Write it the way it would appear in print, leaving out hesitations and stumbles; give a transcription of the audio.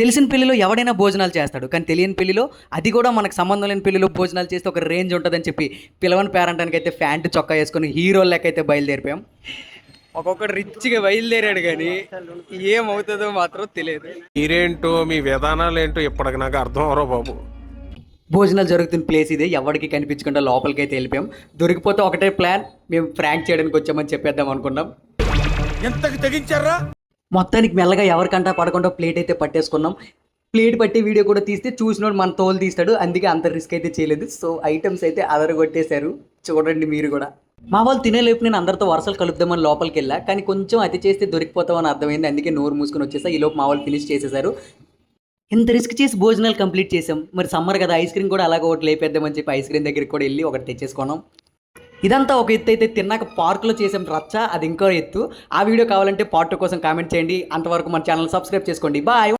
తెలిసిన పెళ్లిలో ఎవడైనా భోజనాలు చేస్తాడు, కానీ తెలియని పెళ్లిలో, అది కూడా మనకు సంబంధం లేని పెళ్లిలో భోజనాలు చేస్తే ఒక రేంజ్ ఉంటుందని చెప్పి పిలవని పేరంటానికి అయితే ప్యాంటు చొక్కా వేసుకొని హీరో లెక్క అయితే బయలుదేరిపోయాం. ఒక్కొక్కడు రిచ్గా బయలుదేరాడు కానీ ఏమవుతుందో మాత్రం తెలియదు. మీరేంటో మీ విధానాలు ఏంటో ఇప్పటికి నాకు అర్థం అవరో బాబు. భోజనాలు జరుగుతున్న ప్లేస్ ఇదే, ఎవరికి కనిపించకుండా లోపలికి అయితే వెళ్ళిపోయాం. దొరికిపోతే ఒకటే ప్లాన్, మేము ఫ్రాంక్ చేయడానికి వచ్చామని చెప్పేద్దాం అనుకున్నాం. ఎంతకి తెగించారా? మొత్తానికి మెల్లగా ఎవరికంటా పడకుండా ప్లేట్ అయితే పట్టేసుకున్నాం. ప్లేట్ పట్టి వీడియో కూడా తీస్తే చూసినోడు మన తోలు తీస్తాడు, అందుకే అంత రిస్క్ అయితే చేయలేదు. సో ఐటమ్స్ అయితే అదరగొట్టేశారు, చూడండి మీరు కూడా. మా వాళ్ళు తినేలేపు నేను అందరితో వరుసలు కలుపుదామని లోపలికి వెళ్ళా, కానీ కొంచెం అతి చేస్తే దొరికిపోతామని అర్థమైంది, అందుకే నోరు మూసుకొని వచ్చేసా. ఈలోపు మా వాళ్ళు ఫినిష్ చేసేసారు. ఇంత రిస్క్ చేసి భోజనాలు కంప్లీట్ చేసాం, మరి సమ్మర్ కదా ఐస్ క్రీమ్ కూడా అలాగ ఒకటి లేపేద్దామని చెప్పి ఐస్ క్రీమ్ దగ్గరికి కూడా వెళ్ళి ఒకటి తెచ్చేసుకున్నాం. ఇదంతా ఒక ఎత్తు అయితే, తిన్నాక పార్కులో చేసాం రచ్చ, అది ఇంకో ఎత్తు. ఆ వీడియో కావాలంటే పార్ట్ 2 కోసం కామెంట్ చేయండి. అంతవరకు మన ఛానల్ సబ్స్క్రైబ్ చేసుకోండి. బాయ్.